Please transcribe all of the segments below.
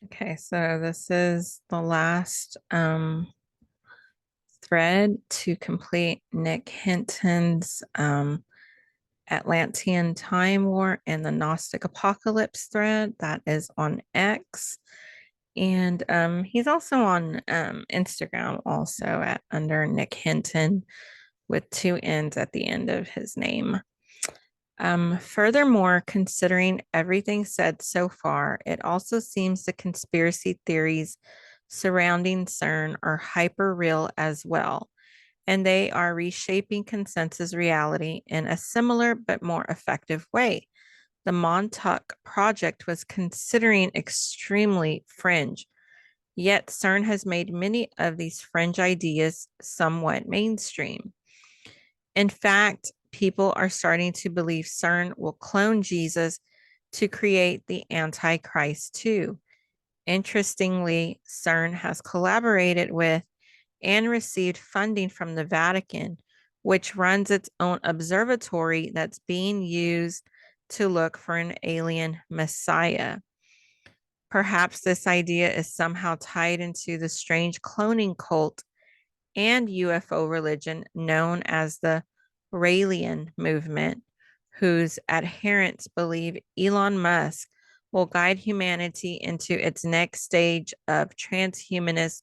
Okay, so this is the last thread to complete Nick Hintonn's Atlantean Time War and the Gnostic Apocalypse thread that is on X. And he's also on Instagram also at under Nick Hintonn with two N's at the end of his name. Furthermore, considering everything said so far, it also seems the conspiracy theories surrounding CERN are hyper real as well, and they are reshaping consensus reality in a similar but more effective way. The Montauk Project was considering extremely fringe, yet CERN has made many of these fringe ideas somewhat mainstream. In fact, people are starting to believe CERN will clone Jesus to create the Antichrist too. Interestingly, CERN has collaborated with and received funding from the Vatican, which runs its own observatory that's being used to look for an alien messiah. Perhaps this idea is somehow tied into the strange cloning cult and UFO religion known as the Raelian movement, whose adherents believe Elon Musk will guide humanity into its next stage of transhumanist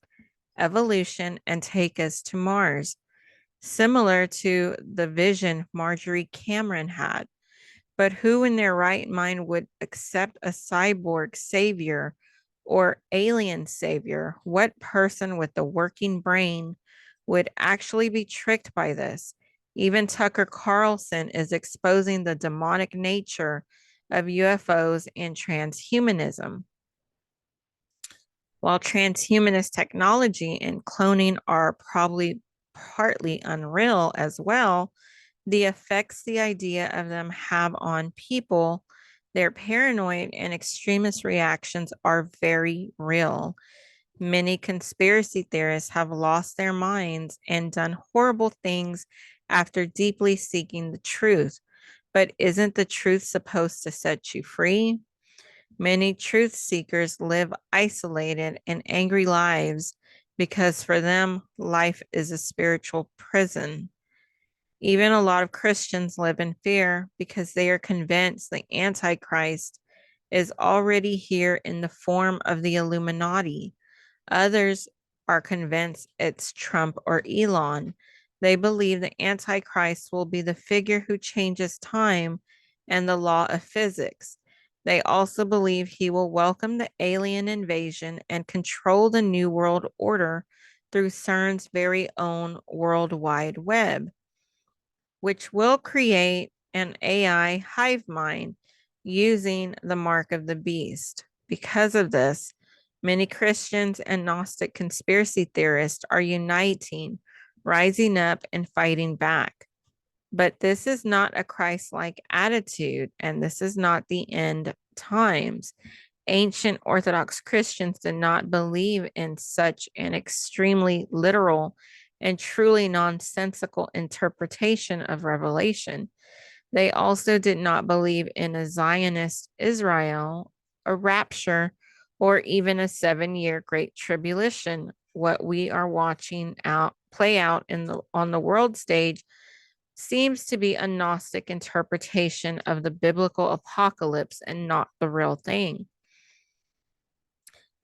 evolution and take us to Mars, similar to the vision Marjorie Cameron had. But who in their right mind would accept a cyborg savior or alien savior? What person with a working brain would actually be tricked by this? Even Tucker Carlson is exposing the demonic nature of UFOs and transhumanism. While transhumanist technology and cloning are probably partly unreal as well, the effects the idea of them have on people, their paranoid and extremist reactions are very real. Many conspiracy theorists have lost their minds and done horrible things after deeply seeking the truth. But isn't the truth supposed to set you free? Many truth seekers live isolated and angry lives because for them, life is a spiritual prison. Even a lot of Christians live in fear because they are convinced the Antichrist is already here in the form of the Illuminati. Others are convinced it's Trump or Elon. They believe the Antichrist will be the figure who changes time and the law of physics. They also believe he will welcome the alien invasion and control the New World Order through CERN's very own World Wide Web, which will create an AI hive mind using the mark of the beast. Because of this, many Christians and Gnostic conspiracy theorists are uniting, rising up, and fighting back. But this is not a Christ like attitude, and this is not the end times. Ancient Orthodox Christians did not believe in such an extremely literal and truly nonsensical interpretation of Revelation. They also did not believe in a Zionist Israel, a rapture, or even a 7-year great tribulation. What we are watching out play out on the world stage seems to be a Gnostic interpretation of the biblical apocalypse and not the real thing.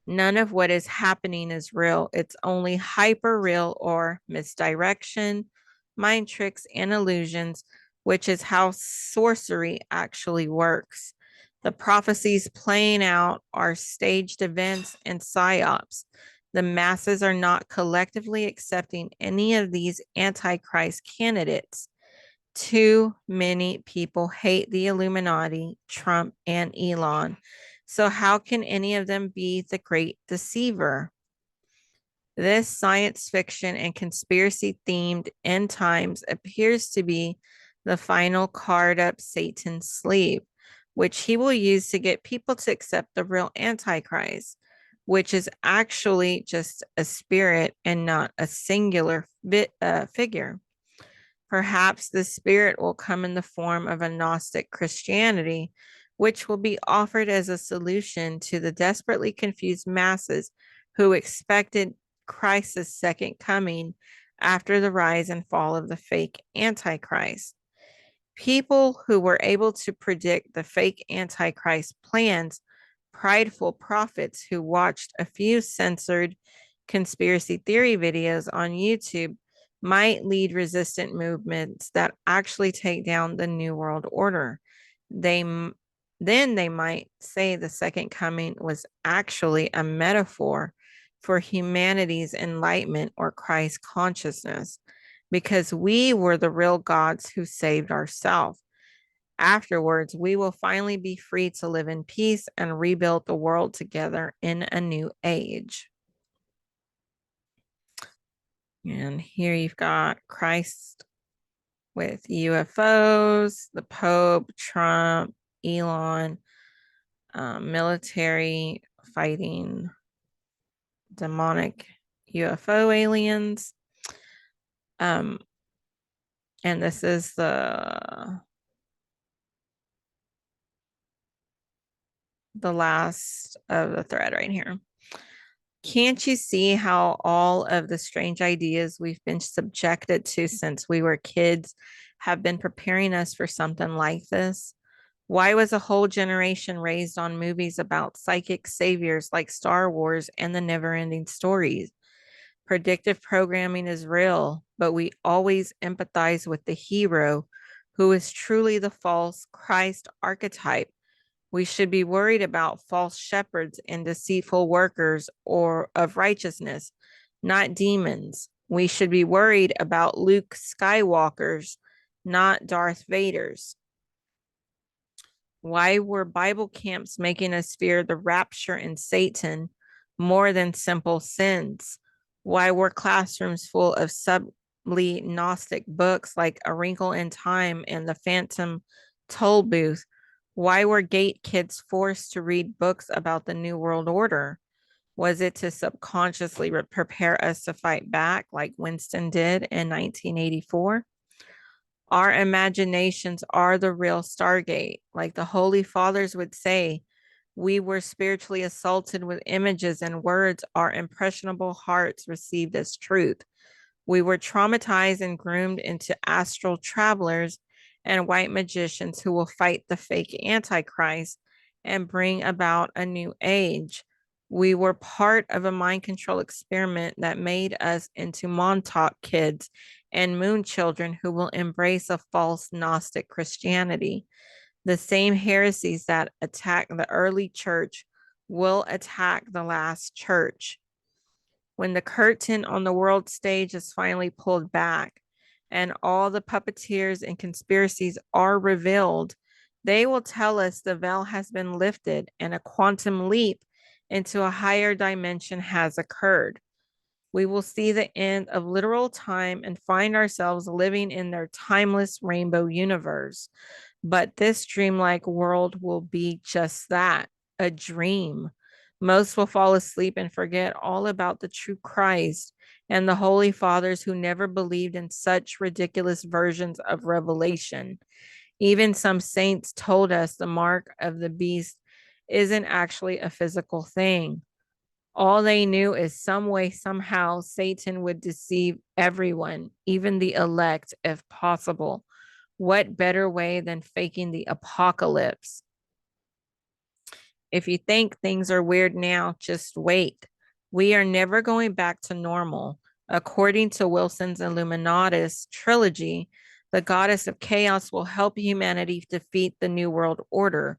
None of what is happening is real. It's only hyper real or misdirection, mind tricks, and illusions, which is how sorcery actually works. The prophecies playing out are staged events and psyops. The masses are not collectively accepting any of these antichrist candidates. Too many people hate the Illuminati, Trump, and Elon. So, how can any of them be the great deceiver? This science fiction and conspiracy themed end times appears to be the final card up Satan's sleeve, which he will use to get people to accept the real Antichrist, which is actually just a spirit and not a singular figure. Perhaps the spirit will come in the form of a Gnostic Christianity, which will be offered as a solution to the desperately confused masses who expected Christ's second coming after the rise and fall of the fake Antichrist. People who were able to predict the fake Antichrist plans, prideful prophets who watched a few censored conspiracy theory videos on YouTube, might lead resistant movements that actually take down the New World Order. They then they might say the second coming was actually a metaphor for humanity's enlightenment or Christ consciousness, because we were the real gods who saved ourselves. Afterwards, we will finally be free to live in peace and rebuild the world together in a new age. And here you've got Christ with UFOs, the Pope, Trump, Elon, military fighting demonic UFO aliens. And this is the last of the thread right here. Can't you see how all of the strange ideas we've been subjected to since we were kids have been preparing us for something like this? Why was a whole generation raised on movies about psychic saviors like Star Wars and the never-ending stories? Predictive programming is real, but we always empathize with the hero who is truly the false Christ archetype. We should be worried about false shepherds and deceitful workers or of righteousness, not demons. We should be worried about Luke Skywalkers, not Darth Vaders. Why were Bible camps making us fear the rapture and Satan more than simple sins? Why were classrooms full of subtly Gnostic books like A Wrinkle in Time and The Phantom Toll Booth? Why were gate kids forced to read books about the New World Order? Was it to subconsciously prepare us to fight back like Winston did in 1984? Our imaginations are the real Stargate. Like the Holy Fathers would say, we were spiritually assaulted with images and words our impressionable hearts received as truth. We were traumatized and groomed into astral travelers and white magicians who will fight the fake Antichrist and bring about a new age. We were part of a mind control experiment that made us into Montauk kids and moon children who will embrace a false Gnostic Christianity. The same heresies that attack the early church will attack the last church. When the curtain on the world stage is finally pulled back and all the puppeteers and conspiracies are revealed, they will tell us the veil has been lifted and a quantum leap into a higher dimension has occurred. We will see the end of literal time and find ourselves living in their timeless rainbow universe. But this dreamlike world will be just that, a dream. Most will fall asleep and forget all about the true Christ and the Holy Fathers who never believed in such ridiculous versions of revelation. Even some saints told us the mark of the beast isn't actually a physical thing. All they knew is some way, somehow, Satan would deceive everyone, even the elect, if possible. What better way than faking the apocalypse? If you think things are weird now, just wait. We are never going back to normal. According to Wilson's Illuminatus trilogy, the goddess of chaos will help humanity defeat the New World Order.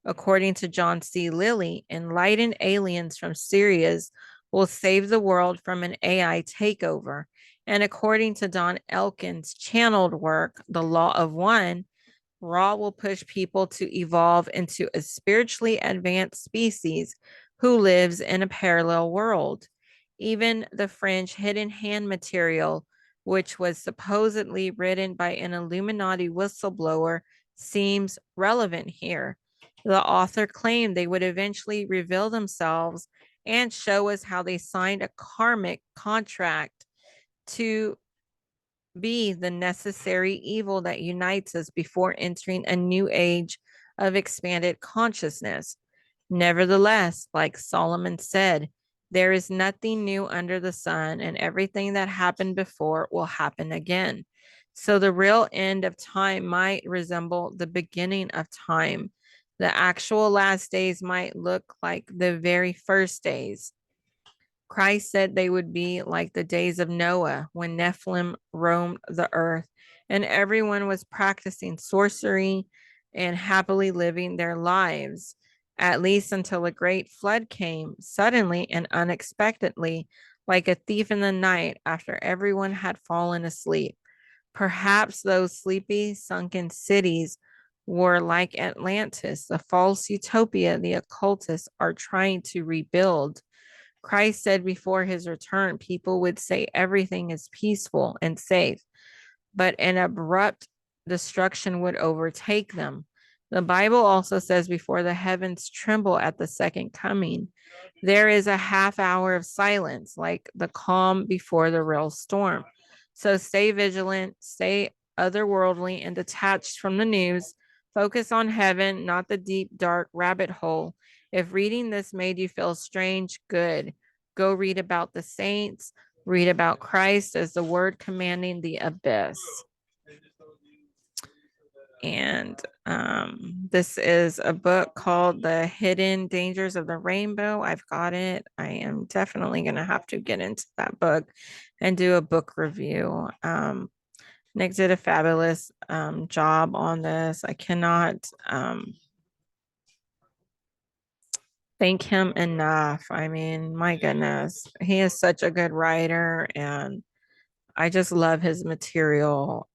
According to John C. Lilly, enlightened aliens from Sirius will save the world from an AI takeover. And according to Don Elkin's channeled work, The Law of One, Ra will push people to evolve into a spiritually advanced species who lives in a parallel world. Even the fringe hidden hand material, which was supposedly written by an Illuminati whistleblower, seems relevant here. The author claimed they would eventually reveal themselves and show us how they signed a karmic contract to be the necessary evil that unites us before entering a new age of expanded consciousness. Nevertheless, like Solomon said, there is nothing new under the sun, and everything that happened before will happen again. So the real end of time might resemble the beginning of time. The actual last days might look like the very first days. Christ said they would be like the days of Noah when Nephilim roamed the earth and everyone was practicing sorcery and happily living their lives, at least until a great flood came suddenly and unexpectedly, like a thief in the night after everyone had fallen asleep. Perhaps those sleepy, sunken cities were like Atlantis, the false utopia the occultists are trying to rebuild. Christ said before his return, people would say everything is peaceful and safe, but an abrupt destruction would overtake them. The Bible also says before the heavens tremble at the second coming, there is a half hour of silence, like the calm before the real storm. So stay vigilant, stay otherworldly and detached from the news. Focus on heaven, not the deep, dark rabbit hole. If reading this made you feel strange, good. Go read about the saints, read about Christ as the word commanding the abyss. And this is a book called The Hidden Dangers of the Rainbow. I've got it. I am definitely going to have to get into that book and do a book review. Nick did a fabulous job on this. I cannot thank him enough. I mean, my goodness, he is such a good writer and I just love his material.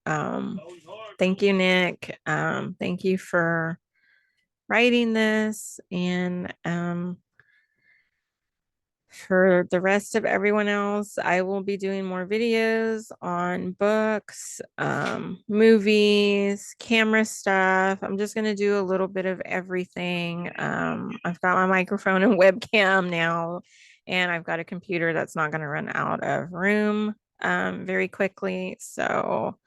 Thank you, Nick. Thank you for writing this. And for the rest of everyone else, I will be doing more videos on books, movies, camera stuff. I'm just going to do a little bit of everything. I've got my microphone and webcam now, and I've got a computer that's not going to run out of room very quickly. So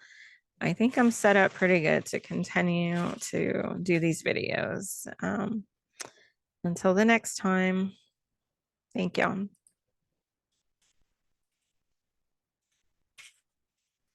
I think I'm set up pretty good to continue to do these videos. Until the next time, thank you.